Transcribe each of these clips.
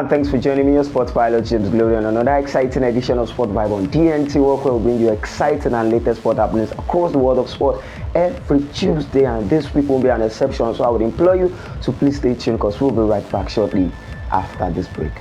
and thanks for joining me, your sports pilot James Glory, on another exciting edition of Sport Vibe on DNT, where we'll bring you exciting and latest sport happenings across the world of sport every Tuesday, and this week won't be an exception. So I would implore you to please stay tuned, because we'll be right back shortly after this break.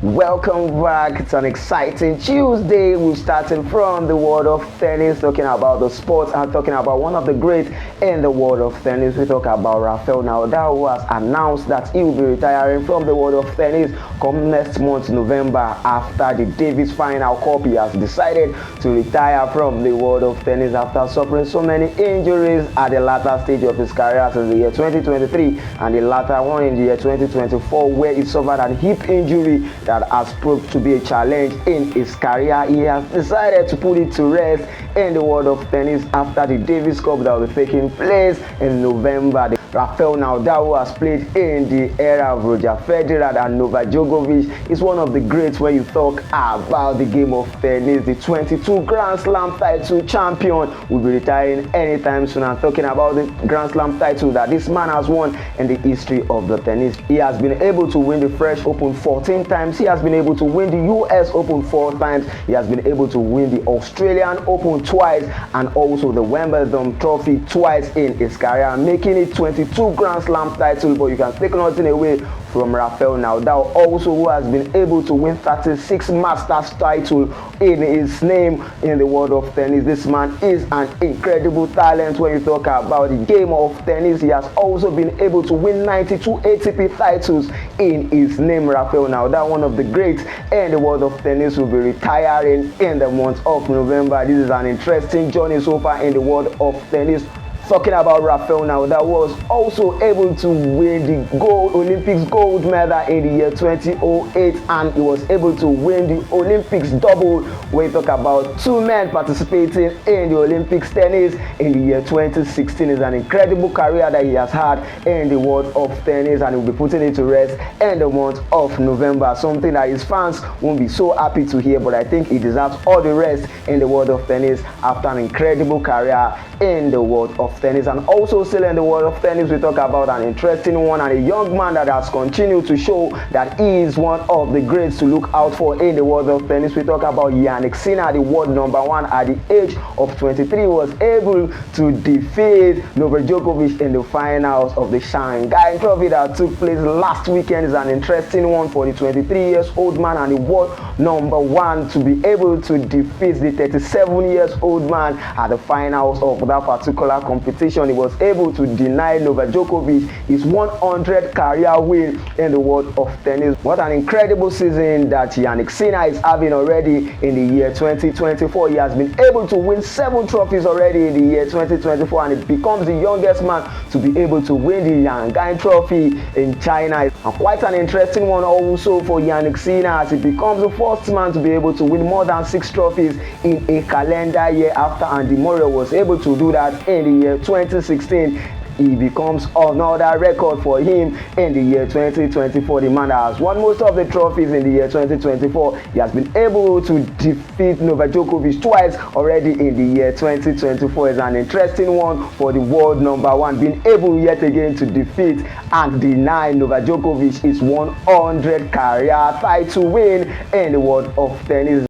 Welcome back. It's an exciting Tuesday. We're starting from the world of tennis, talking about the sports and talking about one of the greats in the world of tennis. We talk about Rafael Nadal, who has announced that he will be retiring from the world of tennis come next month, November, after the Davis Final Cup. He has decided to retire from the world of tennis after suffering so many injuries at the latter stage of his career since the year 2023 and the latter one in the year 2024, where he suffered a hip injury that has proved to be a challenge in his career. He has decided to put it to rest in the world of tennis after the Davis Cup that will be taking place in November. Rafael Nadal, who has played in the era of Roger Federer and Novak Djokovic, is one of the greats when you talk about the game of tennis. The 22 Grand Slam title champion will be retiring anytime soon. I'm talking about the Grand Slam title that this man has won in the history of the tennis. He has been able to win the French Open 14 times. He has been able to win the US Open 4 times. He has been able to win the Australian Open twice and also the Wimbledon Trophy twice in his career, making it 22 Grand Slam titles. But you can take nothing away from Rafael Nadal, also who has been able to win 36 Masters titles in his name in the world of tennis. This man is an incredible talent when you talk about the game of tennis. He has also been able to win 92 ATP titles in his name. Rafael Nadal, one of the greats in the world of tennis, will be retiring in the month of November. This is an interesting journey so far in the world of tennis. Talking about Rafael Nadal, was also able to win the Olympics gold medal in the year 2008, and he was able to win the Olympics double when you talk about two men participating in the Olympics tennis in the year 2016. It's an incredible career that he has had in the world of tennis, and he will be putting it to rest in the month of November, something that his fans won't be so happy to hear, but I think he deserves all the rest in the world of tennis after an incredible career in the world of tennis. And also still in the world of tennis, we talk about an interesting one and a young man that has continued to show that he is one of the greats to look out for in the world of tennis. We talk about Jannik Sinner, the world number one at the age of 23, was able to defeat Novak Djokovic in the finals of the Shanghai Trophy that took place last weekend. Is an interesting one for the 23-year-old man and the world number one to be able to defeat the 37-year-old man at the finals of that particular competition. He was able to deny Novak Djokovic his 100th career win in the world of tennis. What an incredible season that Jannik Sinner is having already in the year 2024. He has been able to win 7 trophies already in the year 2024, and he becomes the youngest man to be able to win the Shanghai Trophy in China. And quite an interesting one also for Jannik Sinner, as he becomes the first man to be able to win more than 6 trophies in a calendar year, after Andy Murray was able to do that in the year 2016. He becomes another record for him in the year 2024. The man that has won most of the trophies in the year 2024. He has been able to defeat Novak Djokovic twice already in the year 2024. It's an interesting one for the world number one, being able yet again to defeat and deny Novak Djokovic his 100 career title win in the world of tennis.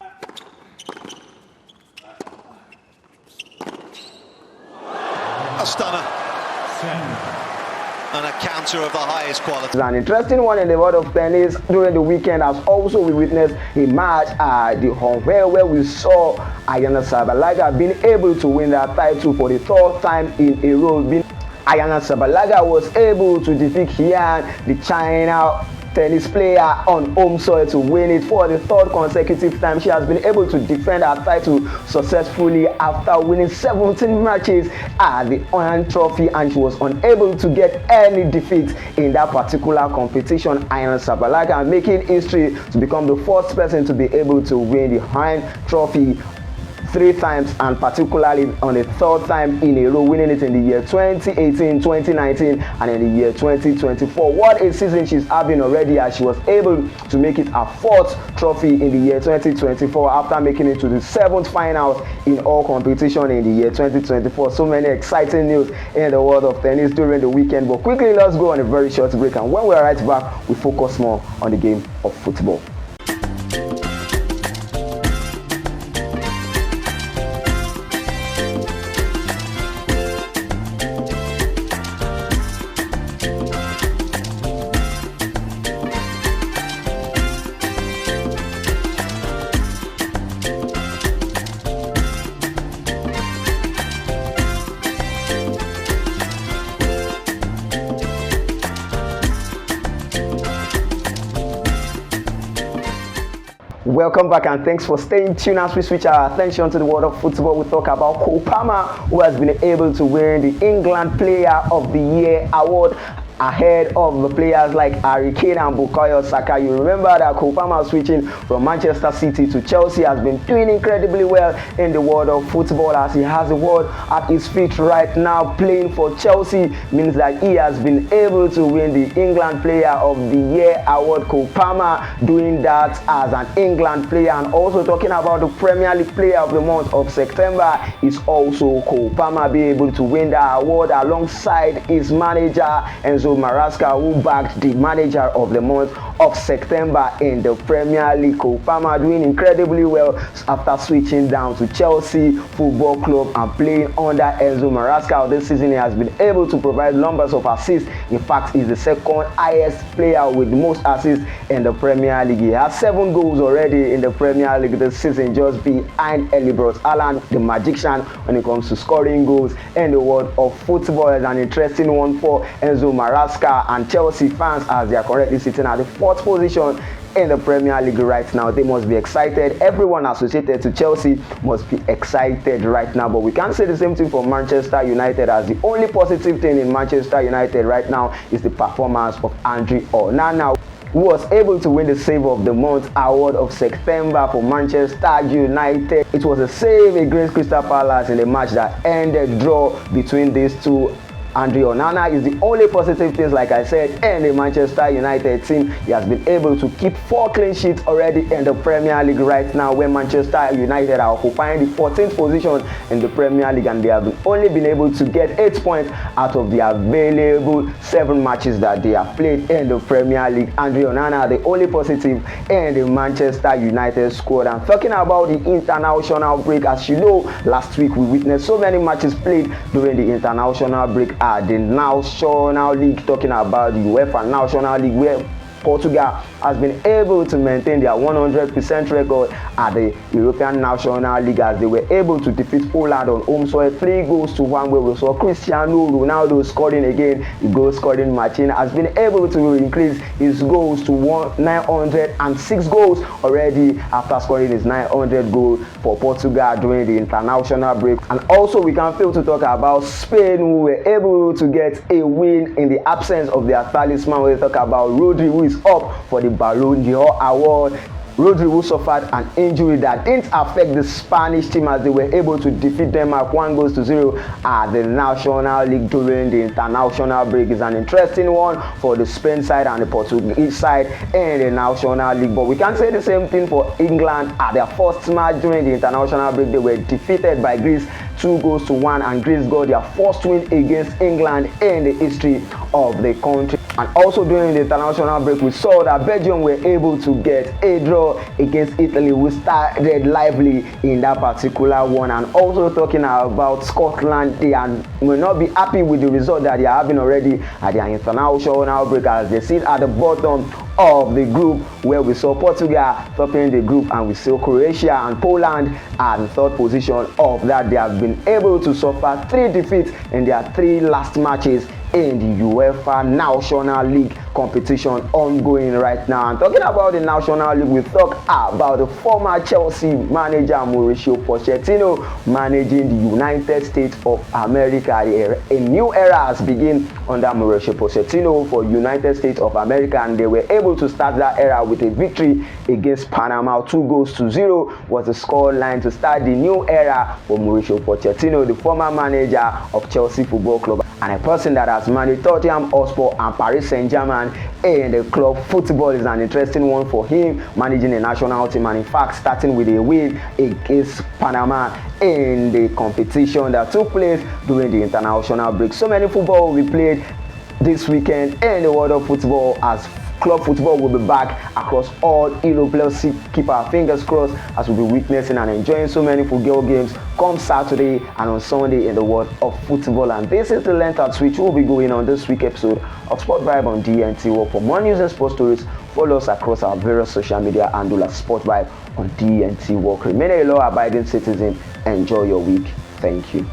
A stunner. And a counter. encounter of the highest quality. It's an interesting one in the world of tennis during the weekend, as also we witnessed a match at the Hongwei where we saw Aryna Sabalenka being able to win that title for the third time in a row. Aryna Sabalenka was able to defeat Yan, the China tennis player, on home soil to win it for the third consecutive time. She has been able to defend her title successfully after winning 17 matches at the Iron Trophy, and she was unable to get any defeat in that particular competition. Aryna Sabalenka making history to become the first person to be able to win the Iron Trophy 3 times, and particularly on the third time in a row, winning it in the year 2018, 2019 and in the year 2024. What a season she's having already, as she was able to make it her 4th trophy in the year 2024 after making it to the 7th finals in all competition in the year 2024. So many exciting news in the world of tennis during the weekend, but quickly let's go on a very short break, and when we're right back we focus more on the game of football. Welcome back, and thanks for staying tuned as we switch our attention to the world of football. We talk about Cole Palmer, who has been able to win the England Player of the Year award ahead of the players like Harry Kane and Bukayo Saka. You remember that Cole Palmer switching from Manchester City to Chelsea has been doing incredibly well in the world of football, as he has the world at his feet right now. Playing for Chelsea means that he has been able to win the England Player of the Year award. Cole Palmer doing that as an England player, and also talking about the Premier League Player of the Month of September is also Cole Palmer being able to win that award alongside his manager Enzo Maresca, who backed the Manager of the Month of September in the Premier League. Cole Palmer doing incredibly well after switching down to Chelsea Football Club and playing under Enzo Maresca. This season he has been able to provide numbers of assists. In fact, he's the second highest player with the most assists in the Premier League. He has 7 goals already in the Premier League this season, just behind Erling Haaland, the magician, when it comes to scoring goals in the world of football. It's an interesting one for Enzo Maresca and Chelsea fans, as they are currently sitting at the 4th position in the Premier League right now. They must be excited. Everyone associated to Chelsea must be excited right now. But we can't say the same thing for Manchester United, as the only positive thing in Manchester United right now is the performance of Andre Onana, who was able to win the Save of the Month award of September for Manchester United. It was a save against Crystal Palace in a match that ended draw between these two. Andre Onana is the only positive things, like I said, in the Manchester United team. He has been able to keep 4 clean sheets already in the Premier League right now, where Manchester United are occupying the 14th position in the Premier League, and they have only been able to get 8 points out of the available 7 matches that they have played in the Premier League. Andre Onana, the only positive in the Manchester United squad. And talking about the international break, as you know, last week we witnessed so many matches played during the international break at the National League. Talking about the UEFA National League, where Portugal has been able to maintain their 100% record at the European National League, as they were able to defeat Poland on home soil 3-1, where we saw Cristiano Ronaldo scoring again. The goal scoring machine has been able to increase his goals to 906 goals already after scoring his 900th goal for Portugal during the international break. And also we can fail to talk about Spain, who were able to get a win in the absence of their talisman. We talk about Rodri, who is up for the Ballon d'Or award. Rodri, who suffered an injury that didn't affect the Spanish team, as they were able to defeat Denmark 1-0 at the National League during the international break. Is an interesting one for the Spain side and the Portuguese side in the National League. But we can say the same thing for England at their first match during the international break. They were defeated by Greece 2-1, and Greece got their first win against England in the history of the country. And also during the international break, we saw that Belgium were able to get a draw against Italy. We started lively in that particular one. And also talking about Scotland, they will not be happy with the result that they are having already at their international break, as they sit at the bottom of the group, where we saw Portugal topping the group, and we saw Croatia and Poland at the third position of that. They have been able to suffer 3 defeats in their 3 last matches in the UEFA National League competition ongoing right now. And talking about the National League, we talk about the former Chelsea manager Mauricio Pochettino managing the United States of America. A new era has begun under Mauricio Pochettino for United States of America, and they were able to start that era with a victory against Panama. 2-0 was the score line to start the new era for Mauricio Pochettino, the former manager of Chelsea Football Club, and a person that has managed Tottenham Hotspur and Paris Saint-Germain in the club football. Is an interesting one for him, managing a national team, and in fact starting with a win against Panama in the competition that took place during the international break. So many football will be played this weekend in the world of football, as club football will be back across all Europe. Let's keep our fingers crossed as we'll be witnessing and enjoying so many football games come Saturday and on Sunday in the world of football. And this is the length at which we'll be going on this week episode of Sport Vibe on DNT World. For more news and sports stories, follow us across our various social media handles at Sport Vibe on DNT World. Remain a law-abiding citizen. Enjoy your week. Thank you.